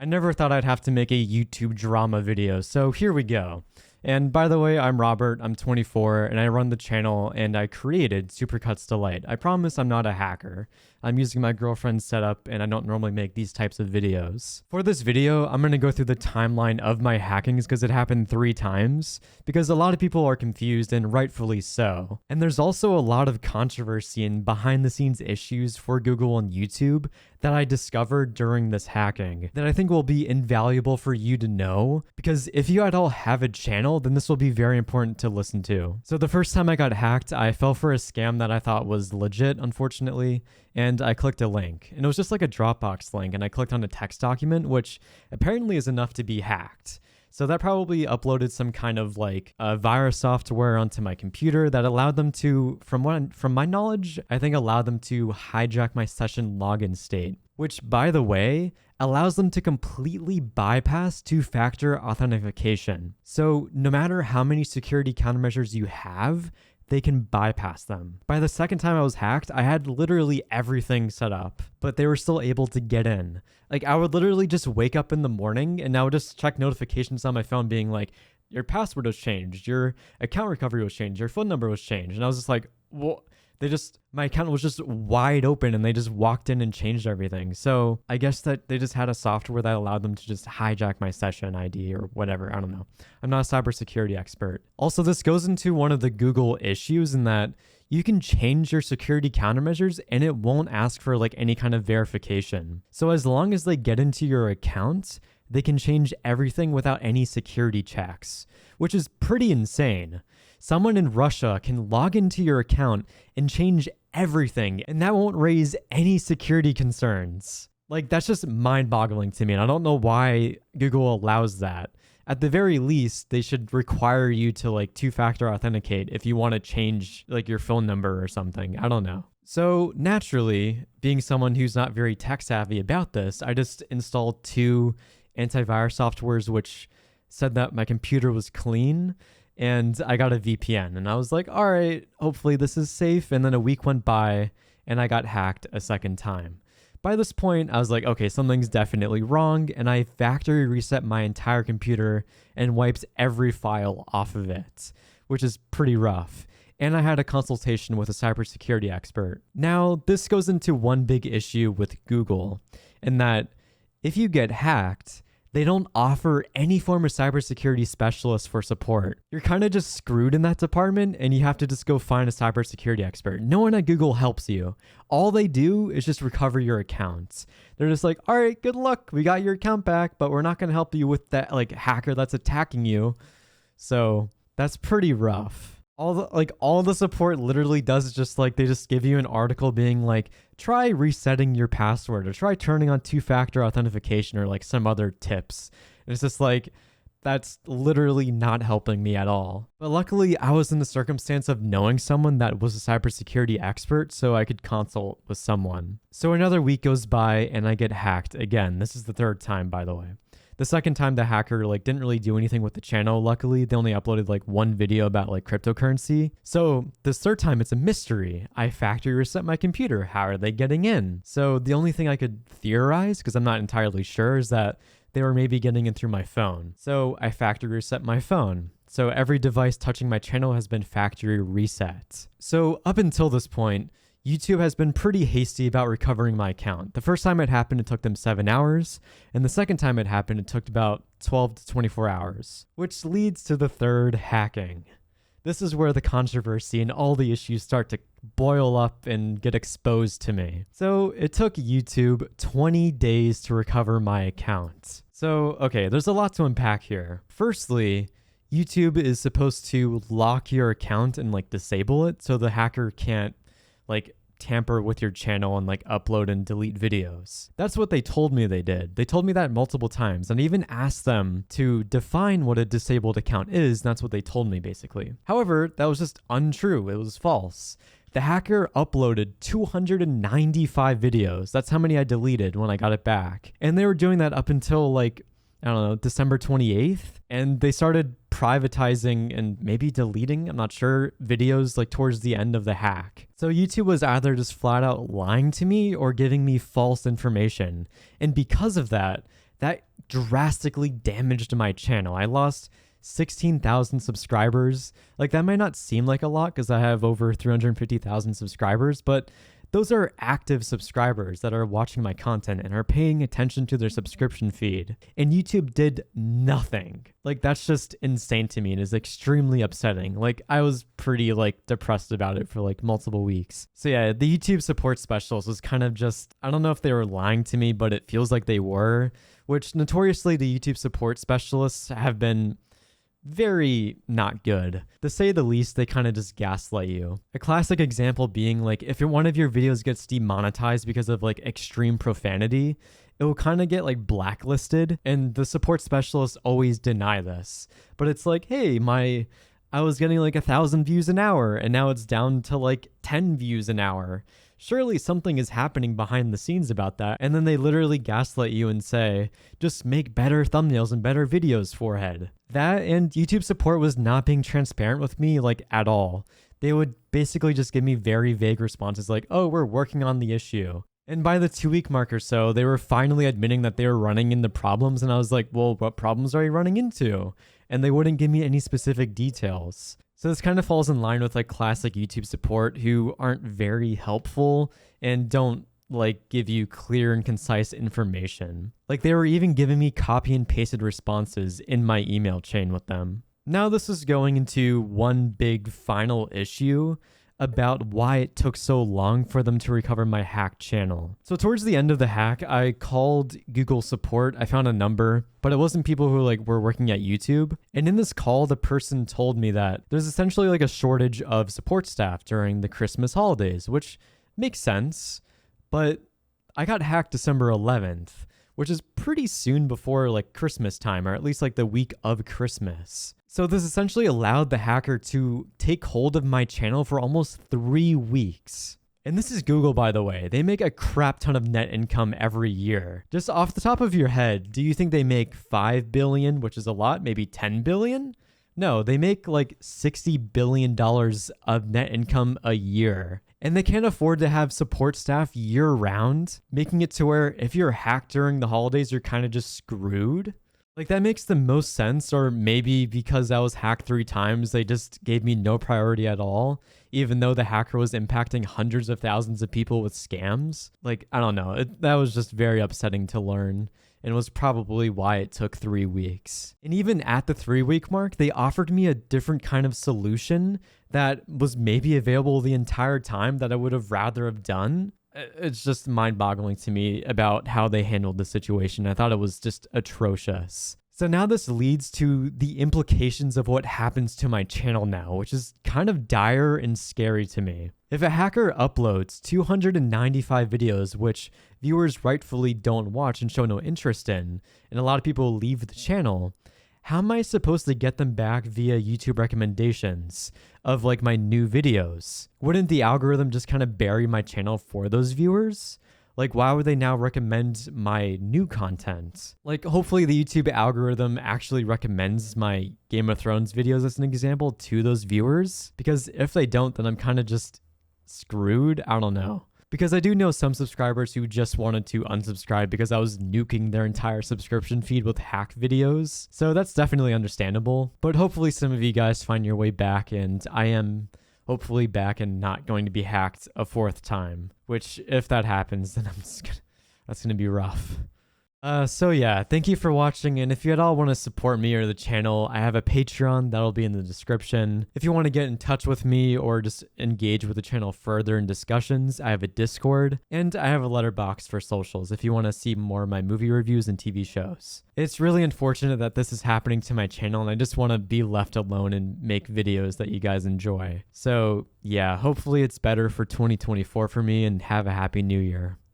I never thought I'd have to make a YouTube drama video, so here we go. And by the way, I'm Robert, I'm 24, and I run the channel, and I created Supercuts Delight. I promise I'm not a hacker. I'm using my girlfriend's setup, and I don't normally make these types of videos. For this video, I'm going to go through the timeline of my hackings because it happened 3 times, because a lot of people are confused, and rightfully so. And there's also a lot of controversy and behind-the-scenes issues for Google and YouTube that I discovered during this hacking that I think will be invaluable for you to know, because if you at all have a channel, then this will be very important to listen to. So the first time I got hacked, I fell for a scam that I thought was legit, unfortunately, and I clicked a link. And it was just like a Dropbox link, and I clicked on a text document, which apparently is enough to be hacked. So that probably uploaded some kind of like virus software onto my computer that allowed them to, from my knowledge, I think allowed them to hijack my session login state, which, by the way, allows them to completely bypass 2-factor authentication. So no matter how many security countermeasures you have, they can bypass them. By the second time I was hacked, I had literally everything set up, but they were still able to get in. Like, I would literally just wake up in the morning and I would just check notifications on my phone being like, your password was changed, your account recovery was changed, your phone number was changed. And I was just like, well, my account was just wide open and they just walked in and changed everything. So I guess that they just had a software that allowed them to just hijack my session ID or whatever. I don't know. I'm not a cybersecurity expert. Also, this goes into one of the Google issues in that you can change your security countermeasures and it won't ask for like any kind of verification. So as long as they get into your account, they can change everything without any security checks, which is pretty insane. Someone in Russia can log into your account and change everything, and that won't raise any security concerns. Like, that's just mind-boggling to me, and I don't know why Google allows that. At the very least, they should require you to like 2-factor authenticate if you want to change like your phone number or something. I don't know. So naturally, being someone who's not very tech savvy about this, I just installed 2 antivirus softwares which said that my computer was clean, and I got a VPN, and I was like, all right, hopefully this is safe. And then a week went by and I got hacked a second time. By this point, I was like, okay, something's definitely wrong. And I factory reset my entire computer and wiped every file off of it, which is pretty rough. And I had a consultation with a cybersecurity expert. Now, this goes into one big issue with Google, in that if you get hacked, they don't offer any form of cybersecurity specialist for support. You're kind of just screwed in that department, and you have to just go find a cybersecurity expert. No one at Google helps you. All they do is just recover your accounts. They're just like, all right, good luck. We got your account back, but we're not going to help you with that like hacker that's attacking you. So that's pretty rough. All the support literally does is just like, they just give you an article being like, try resetting your password or try turning on 2-factor authentication or like some other tips. And it's just like, that's literally not helping me at all. But luckily, I was in the circumstance of knowing someone that was a cybersecurity expert, so I could consult with someone. So another week goes by and I get hacked again. This is the 3rd time, by the way. The second time, the hacker didn't really do anything with the channel. Luckily, they only uploaded one video about cryptocurrency. So this 3rd time, it's a mystery. I factory reset my computer. How are they getting in? So the only thing I could theorize, because I'm not entirely sure, is that they were maybe getting in through my phone. So I factory reset my phone. So every device touching my channel has been factory reset. So up until this point, YouTube has been pretty hasty about recovering my account. The first time it happened, it took them 7 hours, and the second time it happened, it took about 12 to 24 hours, which leads to the 3rd hacking. This is where the controversy and all the issues start to boil up and get exposed to me. So it took YouTube 20 days to recover my account. So, okay, there's a lot to unpack here. Firstly, YouTube is supposed to lock your account and disable it so the hacker can't tamper with your channel and upload and delete videos. That's what they told me they did. They told me that multiple times, and I even asked them to define what a disabled account is, and that's what they told me basically. However, that was just untrue. It was false. The hacker uploaded 295 videos. That's how many I deleted when I got it back. And they were doing that up until I don't know, December 28th. And they started privatizing and maybe deleting, I'm not sure, videos towards the end of the hack. So YouTube was either just flat out lying to me or giving me false information. And because of that drastically damaged my channel. I lost 16,000 subscribers. Like, that might not seem like a lot because I have over 350,000 subscribers, but those are active subscribers that are watching my content and are paying attention to their subscription feed. And YouTube did nothing. Like, that's just insane to me and is extremely upsetting. Like, I was pretty depressed about it for multiple weeks. So yeah, the YouTube support specialist was kind of just, I don't know if they were lying to me, but it feels like they were, which notoriously the YouTube support specialists have been very not good. To say the least, they kind of just gaslight you. A classic example being if one of your videos gets demonetized because of extreme profanity, it will kind of get blacklisted, and the support specialists always deny this. But it's hey, I was getting 1,000 views an hour and now it's down to 10 views an hour. Surely something is happening behind the scenes about that. And then they literally gaslight you and say, just make better thumbnails and better videos, forehead. That and YouTube support was not being transparent with me at all. They would basically just give me very vague responses oh, we're working on the issue. And by the 2-week mark or so, they were finally admitting that they were running into problems. And I was well, what problems are you running into? And they wouldn't give me any specific details. So this kind of falls in line with classic YouTube support who aren't very helpful and don't give you clear and concise information. They were even giving me copy and pasted responses in my email chain with them. Now this is going into one big final issue about why it took so long for them to recover my hacked channel. So towards the end of the hack, I called Google support. I found a number, but it wasn't people who were working at YouTube. And in this call, the person told me that there's essentially a shortage of support staff during the Christmas holidays, which makes sense. But I got hacked December 11th, which is pretty soon before Christmas time, or at least the week of Christmas. So this essentially allowed the hacker to take hold of my channel for almost 3 weeks. And this is Google, by the way. They make a crap ton of net income every year. Just off the top of your head, do you think they make 5 billion, which is a lot, maybe 10 billion? No, they make $60 billion of net income a year. And they can't afford to have support staff year round, making it to where if you're hacked during the holidays, you're kind of just screwed. That makes the most sense, or maybe because I was hacked 3 times, they just gave me no priority at all, even though the hacker was impacting hundreds of thousands of people with scams. I don't know. That was just very upsetting to learn, and was probably why it took 3 weeks. And even at the 3-week mark, they offered me a different kind of solution that was maybe available the entire time that I would have rather have done. It's just mind-boggling to me about how they handled the situation. I thought it was just atrocious. So now this leads to the implications of what happens to my channel now, which is kind of dire and scary to me. If a hacker uploads 295 videos, which viewers rightfully don't watch and show no interest in, and a lot of people leave the channel, how am I supposed to get them back via YouTube recommendations of my new videos? Wouldn't the algorithm just kind of bury my channel for those viewers? Why would they now recommend my new content? Hopefully the YouTube algorithm actually recommends my Game of Thrones videos as an example to those viewers. Because if they don't, then I'm kind of just screwed. I don't know. Because I do know some subscribers who just wanted to unsubscribe because I was nuking their entire subscription feed with hack videos. So that's definitely understandable. But hopefully some of you guys find your way back, and I am hopefully back and not going to be hacked a 4th time. Which, if that happens, then that's gonna be rough. So yeah, thank you for watching, and if you at all want to support me or the channel, I have a Patreon that'll be in the description. If you want to get in touch with me or just engage with the channel further in discussions, I have a Discord, and I have a letterbox for socials if you want to see more of my movie reviews and TV shows. It's really unfortunate that this is happening to my channel, and I just want to be left alone and make videos that you guys enjoy. So yeah, hopefully it's better for 2024 for me, and have a happy new year.